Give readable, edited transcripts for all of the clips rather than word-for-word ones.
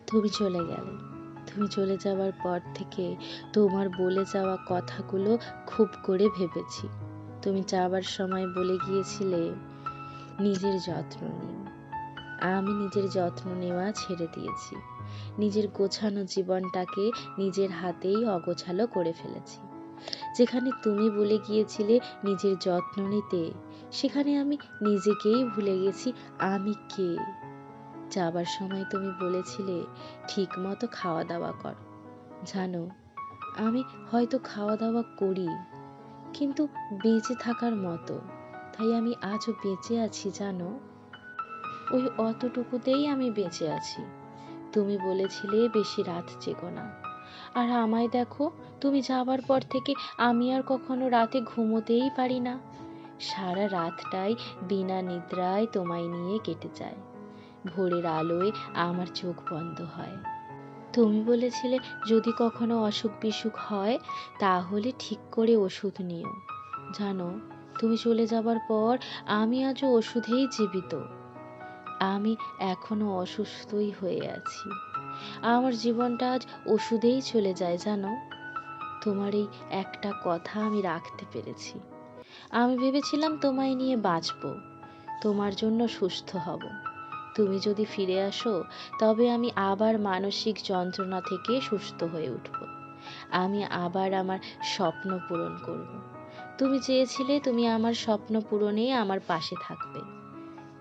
তুমি চলে গেলে। তুমি চলে যাওয়ার পর থেকে তোমার বলে যাওয়া কথাগুলো খুব করে ভেবেছি। তুমি যাবার সময় বলে গিয়েছিলে, নিজের যত্ন নিও। আমি নিজের যত্ন নেওয়া ছেড়ে দিয়েছি। নিজের গোছানো জীবনটাকে নিজের হাতেই অগোছালো করে ফেলেছি। যেখানে তুমি বলে গিয়েছিলে নিজের যত্ন নিতে, সেখানে আমি নিজেকেই ভুলে গেছি আমি কে। যাবার সময় তুমি বলেছিলে ঠিক মতো খাওয়া দাওয়া কর। জানো, আমি হয়তো খাওয়া দাওয়া করি, কিন্তু বেঁচে থাকার মতো। তাই আমি আজও বেঁচে আছি জানো। ওই অতটুকুতেই আমি বেঁচে আছি। তুমি বলেছিলে বেশি রাত জেগো না, আর আমায় দেখো, তুমি যাবার পর থেকে আমি আর কখনো রাতে ঘুমোতেই পারি না। সারা রাতটাই বিনা নিদ্রায় তোমায় নিয়ে কেটে যায়। ভোরের আলোয় আমার চোখ বন্ধ হয়। তুমি বলেছিলে যদি কখনো অসুখ বিসুখ হয় তাহলে ঠিক করে ওষুধ নিও। জানো, তুমি চলে যাবার পর আমি আজও ওষুধেই জীবিত। আমি এখনো অসুস্থই হয়ে আছি। আমার জীবনটা আজ ওষুধেই চলে যায় জানো। তোমার এই একটা কথা আমি রাখতে পেরেছি। আমি ভেবেছিলাম তোমায় নিয়ে বাঁচবো, তোমার জন্য সুস্থ হব। তুমি যদি ফিরে আসো তবে আমি আবার মানসিক যন্ত্রণা থেকে সুস্থ হয়ে উঠব। আমি আবার আমার স্বপ্ন পূরণ করব। তুমি চেয়েছিলে তুমি আমার স্বপ্ন পূরণে আমার পাশে থাকবে।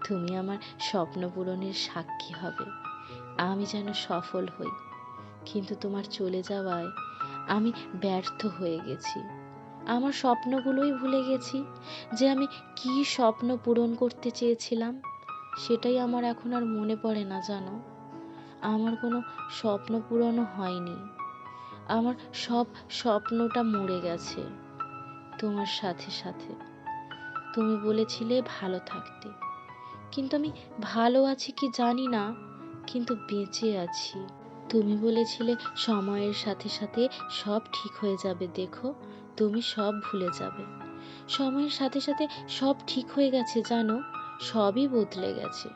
তুমি আমার স্বপ্ন পূরণের সাক্ষী হবে। আমি যেন সফল হই, কিন্তু তোমার চলে যাওয়ায় আমি ব্যর্থ হয়ে গেছি। আমার স্বপ্নগুলোই ভুলে গেছি, যে আমি কি স্বপ্ন পূরণ করতে চেয়েছিলাম সেটাই আমার এখন আর মনে পড়ে না জানো। আমার কোনো স্বপ্ন পূরণও হয়নি। আমার সব স্বপ্নটা মরে গেছে তোমার সাথে সাথে। তুমি বলেছিলে ভালো থাকতে, কিন্তু আমি ভালো আছি কি জানি না, কিন্তু বেঁচে আছি। তুমি বলেছিলে সময়ের সাথে সাথে সব ঠিক হয়ে যাবে, দেখো তুমি সব ভুলে যাবে। সময়ের সাথে সাথে সব ঠিক হয়ে গেছে জানো, সবই বদলে গেছে।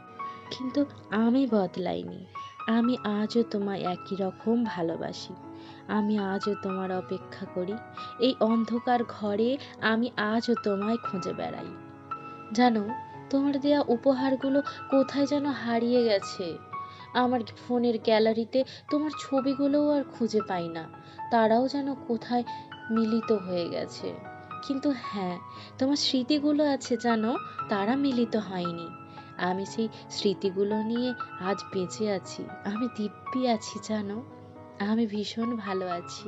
কিন্তু আমি বদলাইনি। আমি আজও তোমায় একই রকম ভালোবাসি। আমি আজও তোমার অপেক্ষা করি। এই অন্ধকার ঘরে আমি আজও তোমায় খুঁজে বেড়াই। জানো, তোমার দেয়া উপহারগুলো কোথায় যেন হারিয়ে গেছে। আমার ফোনের গ্যালারিতে তোমার ছবিগুলোও আর খুঁজে পাই না। তারাও যেন কোথায় মিলিত হয়ে গেছে। কিন্তু হ্যাঁ, তোমার স্মৃতিগুলো আছে জানো, তারা মিলিত হয়নি। আমি সেই স্মৃতিগুলো নিয়ে আজ বেঁচে আছি। আমি দিব্যি আছি জানো। আমি ভীষণ ভালো আছি।